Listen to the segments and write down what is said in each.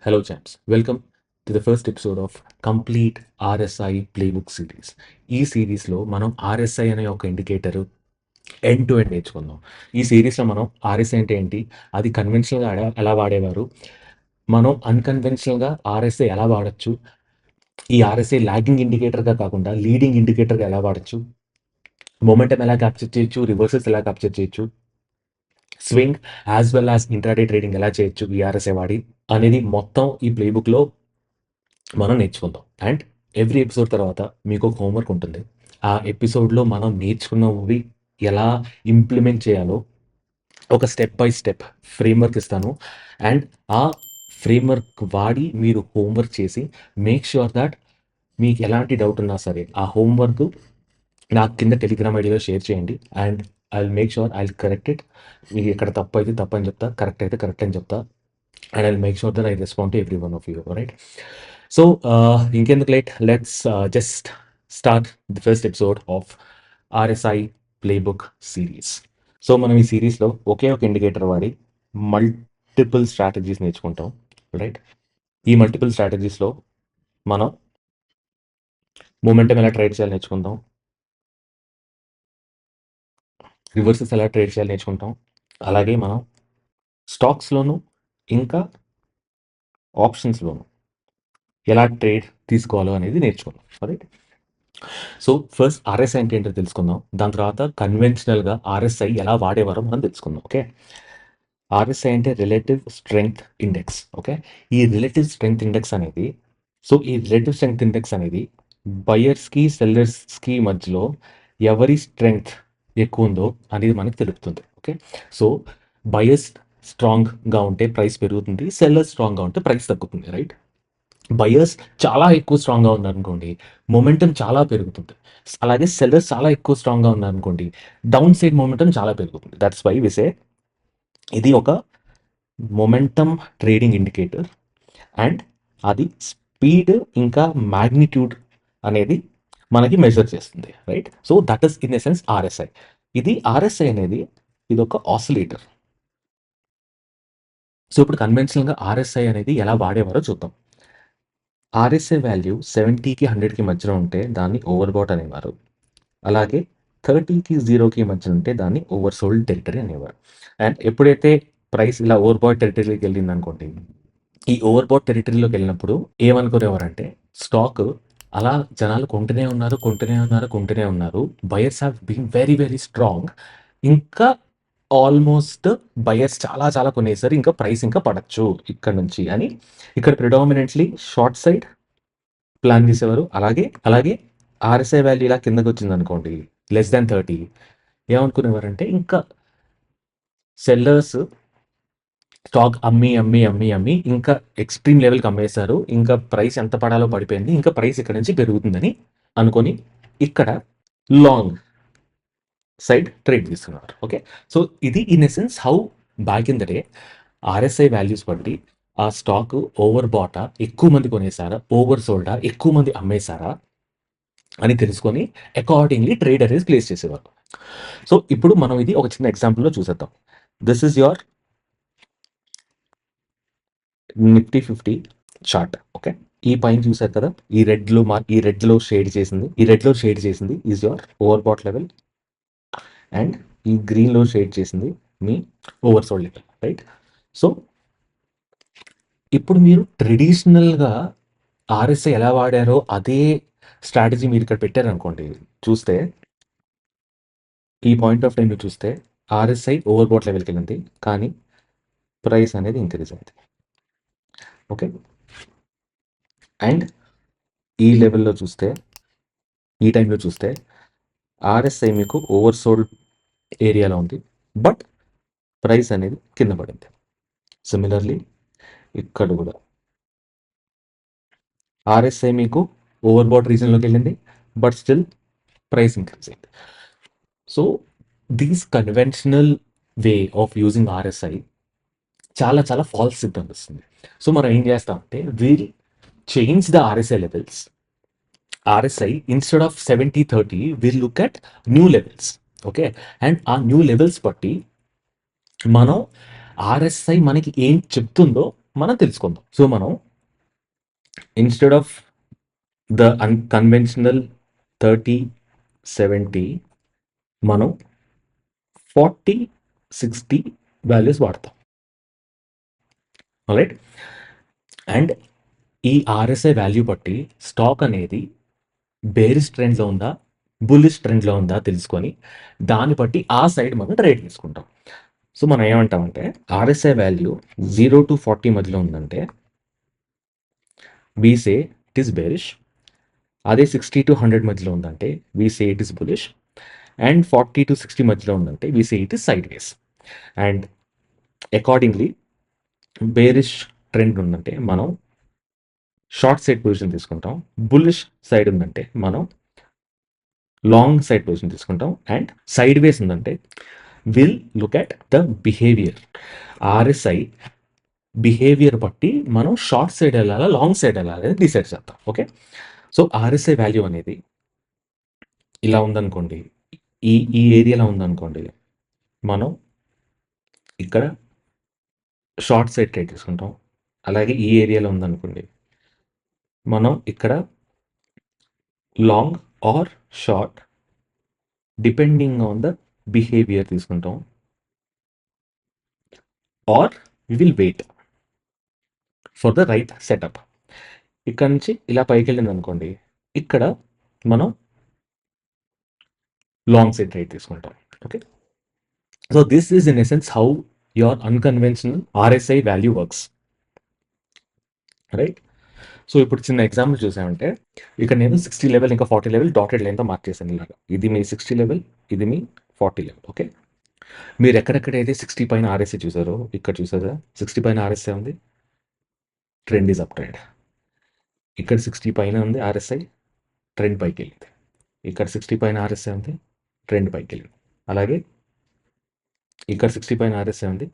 Hello, chaps. Welcome to the first episode of Complete RSI Playbook Series. ఈ సిరీస్లో మనం RSI అనే ఒక ఇండికేటర్ ఎండ్ టు ఎండ్ నేర్చుకుందాం. ఈ సిరీస్లో మనం ఆర్ఎస్ఐ అంటే ఏంటి, అది కన్వెన్షనల్గా ఎలా వాడేవారు, మనం అన్కన్వెన్షనల్గా ఆర్ఎస్ఐ ఎలా వాడచ్చు, ఈ ఆర్ఎస్ఐ లాగింగ్ ఇండికేటర్గా కాకుండా లీడింగ్ ఇండికేటర్గా ఎలా వాడచ్చు, మొమెంటం ఎలా క్యాప్చర్ చేయొచ్చు, రివర్సెస్ ఎలా క్యాప్చర్ చేయొచ్చు, swing as well as intraday trading ఎలా చేయొచ్చు ఈ ఆర్ఎస్ఐ వాడి అనేది మొత్తం ఈ ప్లేబుక్లో మనం నేర్చుకుందాం. అండ్ ఎవ్రీ ఎపిసోడ్ తర్వాత మీకు ఒక హోంవర్క్ ఉంటుంది. ఆ ఎపిసోడ్లో మనం నేర్చుకున్నవి ఎలా ఇంప్లిమెంట్ చేయాలో ఒక స్టెప్ బై స్టెప్ ఫ్రేమ్వర్క్ ఇస్తాను. అండ్ ఆ ఫ్రేమ్వర్క్ వాడి మీరు హోంవర్క్ చేసి మేక్ ష్యూర్ దట్ మీకు ఎలాంటి డౌట్ ఉన్నా సరే ఆ హోంవర్క్ నాకు కింద టెలిగ్రామ్ ఐడిలో షేర్ చేయండి. And I will make sure I will correct it. మీకు ఎక్కడ తప్పు అయితే తప్పు అని చెప్తా, కరెక్ట్ అయితే కరెక్ట్ అని చెప్తా. And I will make sure that I respond to every one of you, right? So ఇంకెందుకు late, let's just start the first episode of RSI playbook series. So మనం ఈ సిరీస్లో ఒకే ఒక ఇండికేటర్ వాడి మల్టిపుల్ స్ట్రాటజీస్ నేర్చుకుంటాం, రైట్? ఈ మల్టిపుల్ స్ట్రాటజీస్లో మనం మూమెంటం ఎలా ట్రేడ్ చేయాలి నేర్చుకుంటాం, రివర్సెస్ ఎలా ట్రేడ్ చేయాలి నేర్చుకుంటాం, అలాగే మనం స్టాక్స్లోను ఇంకా ఆప్షన్స్లోను ఎలా ట్రేడ్ తీసుకోవాలో అనేది నేర్చుకుందాం, రైట్? సో ఫస్ట్ ఆర్ఎస్ఐ అంటే ఏంటో తెలుసుకుందాం. దాని తర్వాత కన్వెన్షనల్గా ఆర్ఎస్ఐ ఎలా వాడేవారో మనం తెలుసుకుందాం. ఓకే, ఆర్ఎస్ఐ అంటే రిలేటివ్ స్ట్రెంగ్త్ ఇండెక్స్. ఓకే, ఈ రిలేటివ్ స్ట్రెంగ్త్ ఇండెక్స్ అనేది, ఈ రిలేటివ్ స్ట్రెంగ్త్ ఇండెక్స్ అనేది బయర్స్కి సెల్లర్స్కి మధ్యలో ఎవరి స్ట్రెంగ్త్ ఎక్కువ ఉందో అనేది మనకు తెలుపుతుంది. ఓకే, సో బయర్స్ స్ట్రాంగ్గా ఉంటే ప్రైస్ పెరుగుతుంది, సెల్లర్స్ స్ట్రాంగ్గా ఉంటే ప్రైస్ తగ్గుతుంది, రైట్? బయర్స్ చాలా ఎక్కువ స్ట్రాంగ్గా ఉన్నారనుకోండి, మొమెంటం చాలా పెరుగుతుంది. అలాగే సెల్లర్స్ చాలా ఎక్కువ స్ట్రాంగ్గా ఉన్నారనుకోండి, డౌన్ సైడ్ మొమెంటం చాలా పెరుగుతుంది. దట్స్ వై విసే ఇది ఒక మొమెంటం ట్రేడింగ్ ఇండికేటర్. అండ్ అది స్పీడ్ ఇంకా మ్యాగ్నిట్యూడ్ అనేది మనకి మెజర్ చేస్తుంది, right? So that is in essence RSI. ఇది ఆర్ఎస్ఐ అనేది ఇది ఒక ఆసిలేటర్. సో ఇప్పుడు కన్వెన్షనల్గా ఆర్ఎస్ఐ అనేది ఎలా వాడేవారో చూద్దాం. ఆర్ఎస్ఐ వాల్యూ 70కి 100కి మధ్యలో ఉంటే దాన్ని ఓవర్ బాట్ అనేవారు. అలాగే 30కి 0కి మధ్య ఉంటే దాన్ని ఓవర్ సోల్డ్ టెరిటరీ అనేవారు. అండ్ ఎప్పుడైతే ప్రైస్ ఇలా ఓవర్ బాట్ టెరిటరీకి వెళ్ళింది అనుకోండి, ఈ ఓవర్ బాట్ టెరిటరీలోకి వెళ్ళినప్పుడు ఏమనుకునేవారంటే స్టాక్ అలా జనాలు కొంటూనే ఉన్నారు. Buyers have been very very strong. ఇంకా ఆల్మోస్ట్ బయర్స్ చాలా చాలా కొనేసారు, ఇంకా ప్రైస్ ఇంకా పడచ్చు ఇక్కడ నుంచి అని ఇక్కడ ప్రిడామినెంట్లీ షార్ట్ సైడ్ ప్లాన్ చేసేవారు. అలాగే అలాగే ఆర్ఎస్ఐ వాల్యూ ఇలా కిందకి వచ్చింది అనుకోండి, less than 30, ఏమనుకునేవారంటే ఇంకా సెల్లర్స్ స్టాక్ అమ్మి ఇంకా ఎక్స్ట్రీమ్ లెవెల్కి అమ్మేశారు, ఇంకా ప్రైస్ ఎంత పడాలో పడిపోయింది, ఇంకా ప్రైస్ ఇక్కడ నుంచి పెరుగుతుందని అనుకొని ఇక్కడ లాంగ్ సైడ్ ట్రేడ్ తీసుకున్నారు. ఓకే, సో ఇది in essence how back in the day RSI values బట్టి ఆ స్టాక్ ఓవర్ బాటా, ఎక్కువ మంది కొనేసారా, ఓవర్ సోల్డా, ఎక్కువ మంది అమ్మేశారా అని తెలుసుకొని అకార్డింగ్లీ ట్రేడ్ అనేది ప్లేస్ చేసేవారు. సో ఇప్పుడు మనం ఇది ఒక చిన్న ఎగ్జాంపుల్లో చూసేద్దాం. This is your Nifty 50 chart. Okay, ఈ పైన చూసారు కదా, ఈ రెడ్ లో షేడ్ చేసింది is your overbought level. And ఈ గ్రీన్ లో షేడ్ చేసింది మీ oversold level, right? So ఇప్పుడు మీరు ట్రెడిషనల్గా ఆర్ఎస్ఐ ఎలా వాడారో అదే స్ట్రాటజీ మీరు ఇక్కడ పెట్టారనుకోండి, చూస్తే ఈ పాయింట్ ఆఫ్ టైం చూస్తే ఆర్ఎస్ఐ ఓవర్ బాట్ లెవెల్కి వెళ్ళింది, కానీ ప్రైస్ అనేది ఇంక్రీజ్ అయింది. ఓకే, అండ్ ఈ లెవెల్లో చూస్తే, ఈ టైంలో చూస్తే ఆర్ఎస్ఐ మీకు ఓవర్ సోల్డ్ ఏరియాలో ఉంది, బట్ ప్రైస్ అనేది కింద పడింది. సిమిలర్లీ ఇక్కడ కూడా ఆర్ఎస్ఐ మీకు ఓవర్ బాట్ రీజన్లోకి వెళ్ళింది, బట్ స్టిల్ ప్రైస్ ఇంక్రీజ్ అయింది. So these conventional way of using RSI చాలా చాలా ఫాల్స్ సిగ్నల్ ఇస్తుంది. సో మనం ఏం చేస్తామంటే will change the RSI levels. RSI instead of 70-30 will look at new levels. Okay, and ఆ new levels బట్టి మనం ఆర్ఎస్ఐ మనకి ఏం చెప్తుందో మనం తెలుసుకుందాం. సో, మనం ఇన్‌స్టెడ్ ఆఫ్ ద కన్వెన్షనల్ 30, 70 మనం 40, 60 వాల్యూస్ వాడతాం. ఆల్‌రైట్. అండ్ ఈ ఆర్ఎస్ఐ వాల్యూ బట్టి స్టాక్ అనేది బేరిష్ ట్రెండ్‌లో ఉందా? బుల్లిష్ ట్రెండ్‌లో ఉందా? తెలుసుకొని దాన్ని బట్టి ఆ సైడ్ మనం ట్రేడ్ తీసుకుంటాం. సో, మనం ఏమంటామంటే ఆర్ఎస్ఐ వాల్యూ 0-40 మధ్యలో ఉందంటే we say it is bearish. అదే 60-100 మధ్యలో ఉందంటే we say it is bullish. And 40-60 మధ్యలో ఉందంటే we say it is sideways. And accordingly bearish trend ఉందంటే మనం షార్ట్ సైడ్ పొజిషన్ తీసుకుంటాం. బుల్లిష్ సైడ్ ఉందంటే మనం లాంగ్ సైడ్ పొజిషన్ తీసుకుంటాం. అండ్ సైడ్ వేస్ ఉందంటే will look at the behaviour. RSI behaviour బట్టి మనం షార్ట్ సైడ్ వెళ్ళాలా, లాంగ్ సైడ్ వెళ్ళాలి అనేది డిసైడ్ చేస్తాం. ఓకే. సో, ఆర్ఎస్ఐ వాల్యూ అనేది ఇలా ఉందనుకోండి. ఈ ఈ ఏరియాలో ఉందనుకోండి. మనం ఇక్కడ షార్ట్ సైడ్ ట్రేడ్ తీసుకుంటాం. అలాగే ఈ ఏరియాలో ఉందనుకోండి. మనం ఇక్కడ long or short depending on the behaviour తీసుకుంటాం. Or we will wait for the right setup. ఇక్కడ నుంచి ఇలా పైకెళ్ళింది అనుకోండి. ఇక్కడ మనం లాంగ్ సైడ్ ట్రేడ్ తీసుకుంటాం. Okay. So, this is in essence how your unconventional RSI value works. Right. So, ఇప్పుడు చిన్న ఎగ్జాంపుల్ చూసామంటే ఇక్కడ నేను 60 లెవెల్ ఇంకా 40 లెవెల్ డాటెడ్ లైన్‌తో మార్క్ చేశాను ఇలాగా. ఇది మీ 60 లెవెల్, ఇది మీ 40 లెవెల్. ఓకే. మీరు ఎక్కడెక్కడైతే 60 పైన ఆర్ఎస్ఐ చూసారో ఇక్కడ చూసారా? 60 పైన ఆర్ఎస్ఐ ఉంది. Trend is up trend. ఇక్కడ 60 పైన ఉంది ఆర్ఎస్ఐ, ట్రెండ్ పైకెళ్ళింది. ఇక్కడ 60 పైన ఆర్ఎస్ఐ ఉంది, ట్రెండ్ పైకెళ్ళింది. అలాగే ఇక్కడ 60 పైన ఆర్ఎస్ఐ ఉంది,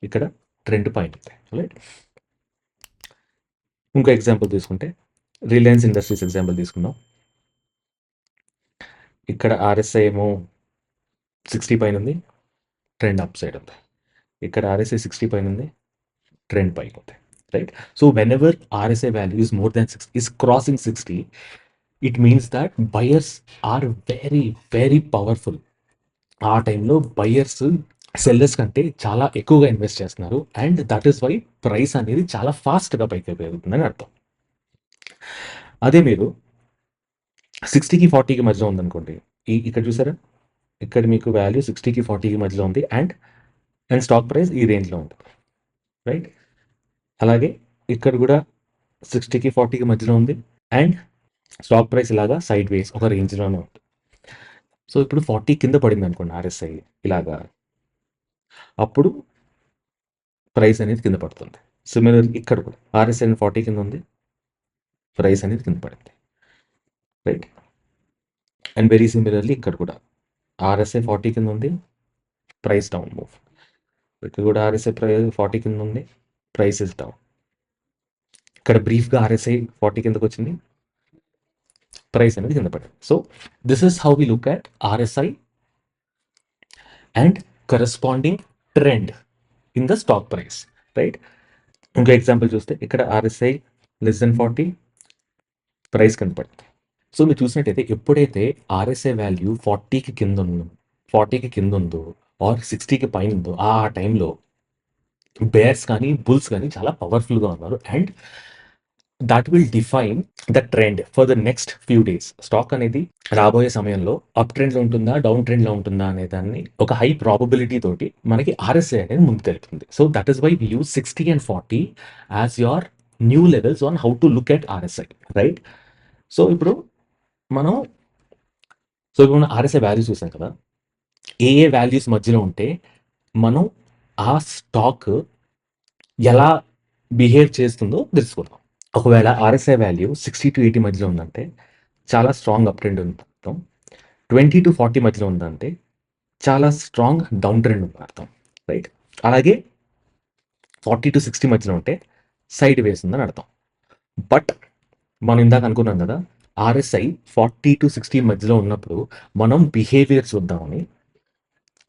ఇక్కడ ట్రెండ్ పైన ఉంది. రైట్. ఇంకో ఎగ్జాంపుల్ తీసుకుంటే రిలయన్స్ ఇండస్ట్రీస్ ఎగ్జాంపుల్ తీసుకుందాం. ఇక్కడ ఆర్ఎస్ఐ ఏమో 60 పైన ఉంది, ట్రెండ్ అప్ సైడ్ ఉంది. ఇక్కడ ఆర్ఎస్ఐ 60 పైన ఉంది, ట్రెండ్ పైకి ఉంది. Right. So, whenever RSI value is more than 6 is crossing 60, it means that buyers are very very powerful. ఆ టైంలో బయర్స్ సెల్లర్స్ కంటే చాలా ఎక్కువగా ఇన్వెస్ట్ చేస్తున్నారు. And that is why price అనేది చాలా ఫాస్ట్‌గా పైకి పెరుగుతుందని అర్థం. అదే మీరు 60కి 40కి మధ్యలో ఉందనుకోండి. ఇక్కడ చూసారా? ఇక్కడ మీకు వాల్యూ 60కి 40కి మధ్యలో ఉంది. అండ్ స్టాక్ ప్రైస్ ఈ రేంజ్‌లో ఉంది. రైట్. అలాగే ఇక్కడ కూడా 60కి 40కి మధ్యలో ఉంది. అండ్ స్టాక్ ప్రైస్ ఇలాగా సైడ్ వేస్ ఒక రేంజ్‌లోనే ఉంది. సో, ఇప్పుడు 40 కింద పడింది అనుకోండి ఆర్ఎస్ఐ ఇలాగా. అప్పుడు ప్రైస్ అనేది కింద పడుతుంది. సిమిలర్‌గా ఇక్కడ కూడా ఆర్ఎస్ఐ 40 కింద ఉంది. ప్రైస్ అనేది కింద పడింది. రైట్. అండ్ వెరీ సిమిలర్‌లీ ఇక్కడ కూడా ఆర్ఎస్ఐ 40 కింద ఉంది. Price down move. ఇక్కడ కూడా ఆర్ఎస్ఐ 40 కింద ఉంది. Price is down. ఇక్కడ బ్రీఫ్‌గా ఆర్ఎస్ఐ 40 కిందకొచ్చింది. ప్రైస్ అనేది కింద పడింది. So, this is how we look at RSI and corresponding trend in the stock price. Right. ఇంకో ఎగ్జాంపుల్ చూస్తే ఇక్కడ ఆర్ఎస్ఐ లెస్ దెన్ 40, ప్రైస్ కింద పడింది. సో, మీరు చూసినట్టయితే ఎప్పుడైతే ఆర్ఎస్ఐ వాల్యూ 40కి కింద ఉందో, 40కి కింద ఉందో ఆర్ 60కి పైన ఉందో ఆ టైంలో బేర్స్ కానీ, బుల్స్ కానీ చాలా పవర్ఫుల్‌గా ఉన్నారు. And that will define the trend for the next few days. Stock అనేది రాబోయే సమయంలో అప్ ట్రెండ్‌లో ఉంటుందా, డౌన్ ట్రెండ్‌లో ఉంటుందా అనే దాన్ని ఒక హై ప్రాబబిలిటీ తోటి మనకి ఆర్ఎస్ఐ అనేది ముందు తెలుపుతుంది. So, that is why we use 60 and 40 as your new levels on how to look at RSI. Right. So, ఇప్పుడు మనం ఆర్ఎస్ఐ వాల్యూస్ చూసాం కదా! ఏ వాల్యూస్ మధ్యలో ఉంటే మనం ఆ స్టాక్ ఎలా బిహేవ్ చేస్తుందో తెలుసుకుందాం. ఒకవేళ ఆర్ఎస్ఐ వాల్యూ 60-80 మధ్యలో ఉందంటే చాలా స్ట్రాంగ్ అప్ ట్రెండ్ ఉంది అర్థం. 20-40 మధ్యలో ఉందంటే చాలా స్ట్రాంగ్ డౌన్ ట్రెండ్ ఉంది అర్థం. రైట్. అలాగే 40-60 మధ్యలో ఉంటే సైడ్ వేస్ ఉందని అర్థం. బట్ మనం ఇందాక అనుకున్నాం కదా! ఆర్ఎస్ఐ 40-60 మధ్యలో ఉన్నప్పుడు మనం బిహేవియర్ చూద్దామని.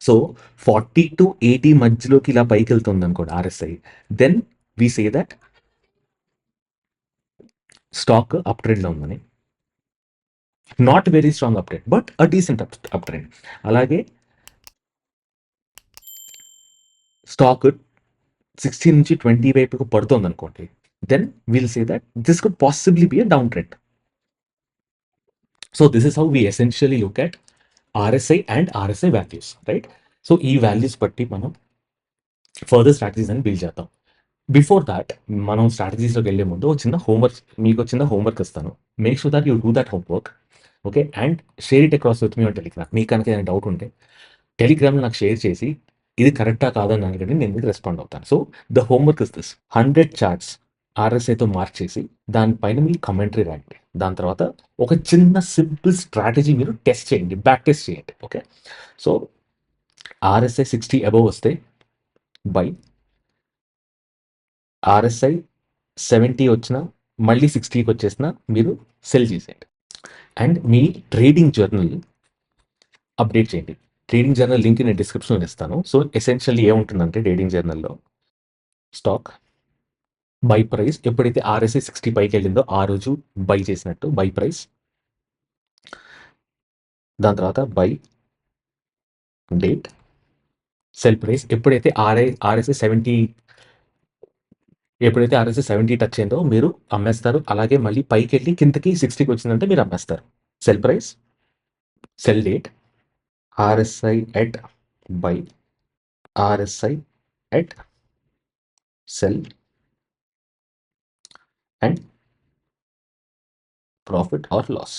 సో, 40-80 మధ్యలోకి ఇలా పైకెళ్తుందనుకోండి RSI. Then we say that stock up ట్రెండ్లో ఉందని. Not very strong up trend, but a decent up trend. అలాగే స్టాక్ 16 నుంచి 20 వైపుకు పడుతుంది అనుకోండి, then will say that this could possibly be a down trend. So this is how we essentially look at RSI and RSI values, right? So ఈ values బట్టి మనం further strategies అని build చేద్దాం. బిఫోర్ దాట్, మనం స్ట్రాటజీస్లోకి వెళ్ళే ముందు ఒక చిన్న హోంవర్క్, మీకు చిన్న హోంవర్క్ ఇస్తాను. Make sure that you do that homework, okay? And share it across with me on Telegram. మీకు కనుక ఏదైనా డౌట్ ఉంటే టెలిగ్రామ్లో నాకు షేర్ చేసి ఇది కరెక్టా కాదని అడగండి, నేను మీకు రెస్పాండ్ అవుతాను. So the homework is this: 100 charts ఆర్ఎస్ఐతో మార్క్ చేసి దానిపైన మీరు కమెంటరీ రాయండి. దాని తర్వాత ఒక చిన్న సింపుల్ స్ట్రాటజీ మీరు టెస్ట్ చేయండి, బ్యాక్ టెస్ట్ చేయండి, ఓకే? సో ఆర్ఎస్ఐ 60 అబవ్ వస్తే బై, ఆర్ఎస్ఐ 70 వచ్చినా మళ్ళీ 60కి వచ్చేసిన మీరు సెల్ చేసేయండి. అండ్ మీ ట్రేడింగ్ జర్నల్ అప్డేట్ చేయండి. ట్రేడింగ్ జర్నల్ లింక్ నేను డిస్క్రిప్షన్లో ఇస్తాను. సో ఎసెన్షియల్లీ ఏముంటుందంటే ట్రేడింగ్ జర్నల్లో స్టాక్ బై ప్రైస్ ఎప్పుడైతే ఆర్ఎస్ఐ 60 పైకి వెళ్ళిందో ఆ రోజు బై చేసినట్టు బై ప్రైస్, దాని తర్వాత బై డేట్, సెల్ ప్రైస్ ఎప్పుడైతే ఆర్ఎస్ఐ 70 టచ్ అయిందో మీరు అమ్మేస్తారు. అలాగే మళ్ళీ పైకి వెళ్ళి కిందకి 60కి వచ్చిందంటే మీరు అమ్మేస్తారు. Sell price, sell date, RSI at buy, RSI at sell, and profit or loss.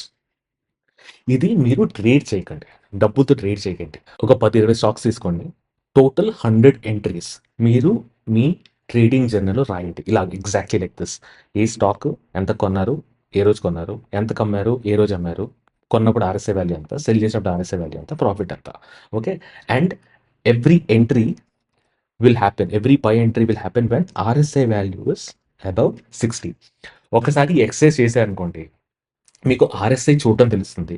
ఇది మీరు ట్రేడ్ చేయకండి, డబ్బుతో ట్రేడ్ చేయకండి. ఒక 10-20 స్టాక్స్ తీసుకోండి, టోటల్ 100 ఎంట్రీస్ మీరు మీ ట్రేడింగ్ జర్నల్లో రాయండి. ఇలా exactly like this: A stock ఎంత కొన్నారు, ఏ రోజు కొన్నారు, ఎంత కమ్మారు, ఏ రోజు అమ్మారు, కొన్నప్పుడు ఆర్ఎస్ఐ వాల్యూ ఎంత, సెల్ చేసినప్పుడు ఆర్ఎస్ఐ వాల్యూ ఎంత, ప్రాఫిట్ ఎంత, okay? And every entry will happen, every buy entry will happen when RSI value is above 60. ఒకసారి ఎక్సైజ్ చేశారనుకోండి, మీకు ఆర్ఎస్ఐ చూడటం తెలుస్తుంది,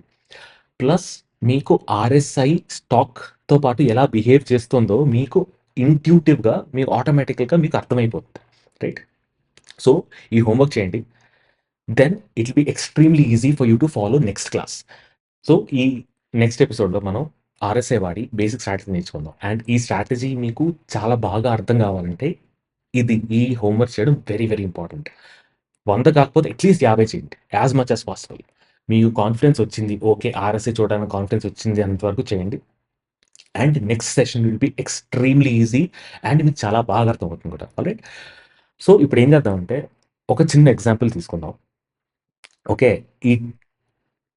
ప్లస్ మీకు ఆర్ఎస్ఐ స్టాక్తో పాటు ఎలా బిహేవ్ చేస్తుందో మీకు ఇంట్యూటివ్గా, మీకు ఆటోమేటిక్గా మీకు అర్థమైపోతుంది, రైట్? సో ఈ హోంవర్క్ చేయండి, then it will be extremely easy for you to follow next class. So ఈ నెక్స్ట్ ఎపిసోడ్లో మనం ఆర్ఎస్ఐ వాడి బేసిక్ స్ట్రాటజీ నేర్చుకుందాం. అండ్ ఈ స్ట్రాటజీ మీకు చాలా బాగా అర్థం కావాలంటే ఈ హోంవర్క్ చేయడం వెరీ వెరీ ఇంపార్టెంట్. 100 కాకపోతే అట్లీస్ట్ 50 చేయండి, యాజ్ మచ్ యాజ్ పాసిబుల్. మీకు కాన్ఫిడెన్స్ వచ్చింది, ఓకే ఆర్ఎస్ఐ చూడడానికి కాన్ఫిడెన్స్ వచ్చింది అంతవరకు చేయండి. And next session will be extremely easy and మీకు చాలా బాగా అర్థమవుతుంది కూడా, ఆల్రైట్? సో ఇప్పుడు ఏం చేద్దామంటే ఒక చిన్న ఎగ్జాంపుల్ తీసుకుందాం, ఓకే? ఈ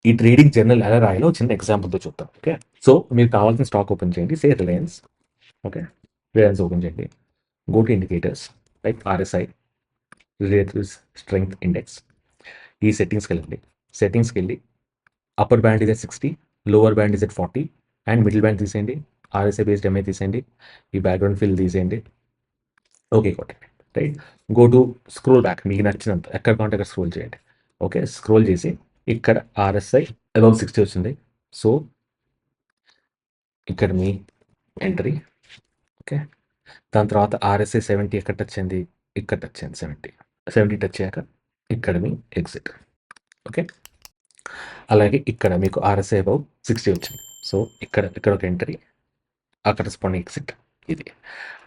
ఈ ట్రేడింగ్ జర్నల్ ఎలా రాయాలో చిన్న ఎగ్జాంపుల్తో చూద్దాం, ఓకే? సో మీరు కావాల్సిన స్టాక్ ఓపెన్ చేయండి, సే రిలయన్స్, ఓకే? రిలయన్స్ ఓపెన్ చేయండి, go to indicators, like RSI, relative strength index. ఈ సెట్టింగ్స్కి వెళ్ళండి, సెట్టింగ్స్కి వెళ్ళి upper band is at 60, lower band is at 40, and middle band తీసేయండి, ఆర్ఎస్ఐ బేస్డ్ ఎంఐ తీసేయండి, ఈ బ్యాక్గ్రౌండ్ ఫిల్ తీసేయండి, ఓకే కొట్టండి, right? Go to scroll back, మీకు నచ్చినంత ఎక్కడ కాంటే అక్కడ స్క్రోల్ చేయండి, ఓకే? స్క్రోల్ చేసి ఇక్కడ ఆర్ఎస్ఐ అబౌవ్ 60 వచ్చింది, సో ఇక్కడ మీ ఎంట్రీ, ఓకే? దాని తర్వాత ఆర్ఎస్ఐ 70 ఎక్కడ టచ్ అయింది, ఇక్కడ టచ్ అయింది, 70 టచ్ అయ్యాక ఇక్కడ మీ ఎగ్జిట్, ఓకే? అలాగే ఇక్కడ మీకు ఆర్ఎస్ఐ అబౌవ్ 60 వచ్చింది, సో ఇక్కడ ఒక ఎంట్రీ, ఆ కరస్పాండింగ్ ఎగ్జిట్ ఇది.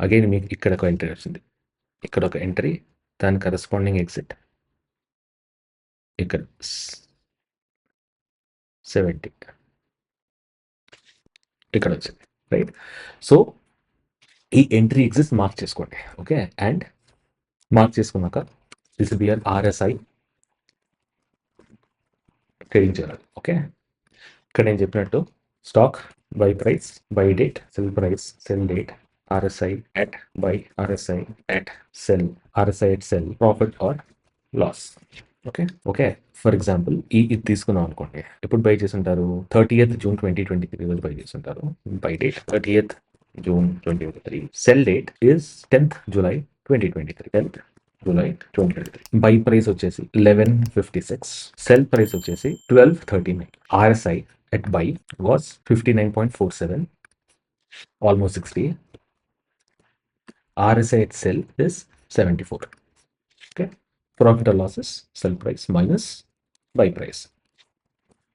అగైన్ మీకు ఇక్కడ ఒక ఎంట్రీ వచ్చింది, ఇక్కడ ఒక ఎంట్రీ, దాని కరస్పాండింగ్ ఎగ్జిట్ ఇక్కడ 70 ఇక్కడ వచ్చింది, రైట్? సో ఈ ఎంట్రీ ఎగ్జిట్ మార్క్ చేసుకోండి, ఓకే? అండ్ మార్క్ చేసుకున్నాక this will be our RSI trading journal, okay? ఇక్కడ నేను చెప్పినట్టు stock buy price, buy date, sell price, sell date, RSI at buy, RSI at sell, RSI at sell, profit or loss, okay? Okay, for example ఇది తీసుకున్నాం అనుకోండి, ఎప్పుడు by చేసి ఉంటారు? 30th June 2023 రోజు బై చేసి ఉంటారు. By date 30th June 2023, cell date is 10th July 2023, 10th July 2023. By price వచ్చేసి 1156, సెల్ ప్రైస్ వచ్చేసి 1239, RSI at buy was 59.47, almost 60. RSI at sell is 74. Okay. Profit or losses, sell price minus buy price,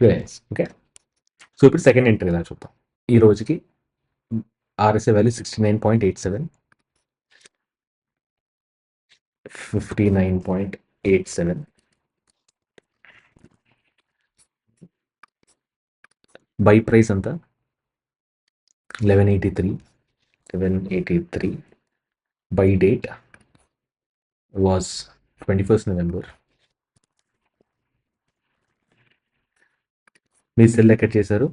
Reliance. Okay. So ఇప్పుడు second entry ఎలా చూద్దాం. ఈ రోజుకి RSA value 69.87, 59.87. By price అంతా 1183. By date was 21st November. మీరు cell ఎక్కడ చేశారు?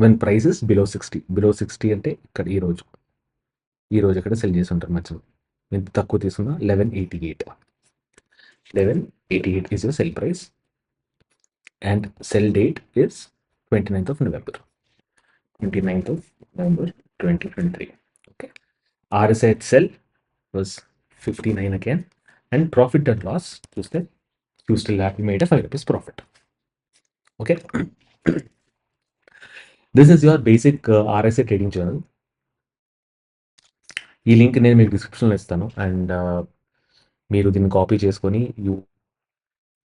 When prices below 60 అంటే ఇక్కడ ఈ రోజు ఎక్కడ సెల్ చేసి ఉంటారు మధ్యలో. ఎంత తక్కువ తీసుకున్నా 1188 is your sell price and sell date is 29th of November 2023. Okay. RSI at sell was 59 again, and profit and loss చూస్తే you still have made a 5 rupees profit. Okay. This is your basic RSI trading journal. ఈ link నేను మీకు డిస్క్రిప్షన్లో ఇస్తాను, and మీరు దీన్ని copy చేసుకొని you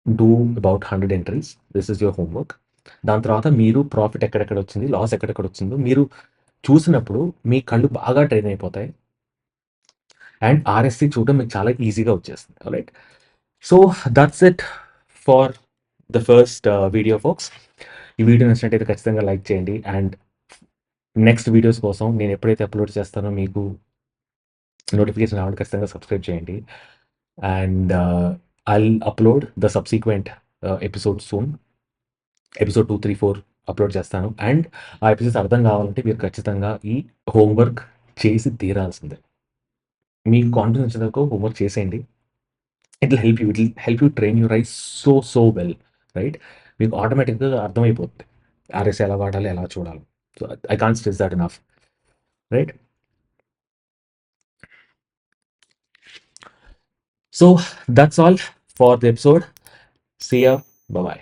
do about 100 entries. This is your homework. దాని తర్వాత మీరు ప్రాఫిట్ ఎక్కడెక్కడ వచ్చింది, లాస్ ఎక్కడెక్కడ వచ్చిందో మీరు చూసినప్పుడు మీ కళ్ళు బాగా ట్రైన్ అయిపోతాయి, అండ్ ఆర్ఎస్సి చూడడం మీకు చాలా ఈజీగా వచ్చేస్తుంది. Right. So that's it for the first video folks. ఈ వీడియో నచ్చినట్టయితే ఖచ్చితంగా లైక్ చేయండి, అండ్ నెక్స్ట్ వీడియోస్ కోసం నేను ఎప్పుడైతే అప్లోడ్ చేస్తానో మీకు నోటిఫికేషన్ రావడం ఖచ్చితంగా సబ్స్క్రైబ్ చేయండి. And I'll upload the subsequent episodes soon. Episode 2, 3, 4 upload చేస్తాను. అండ్ ఆ ఎపిసోడ్స్ అర్థం కావాలంటే మీరు ఖచ్చితంగా ఈ హోంవర్క్ చేసి తీరాల్సిందే. మీకు కాన్ఫిడెన్స్ వచ్చే వరకు హోంవర్క్ చేసేయండి. It will help you train your eyes so well. Right. మీకు ఆటోమేటిక్గా అర్థమైపోతుంది ఆర్ఎస్ ఎలా వాడాలి, ఎలా చూడాలి. So I can't stress that enough. Right. So that's all for the episode. See ya. Bye bye.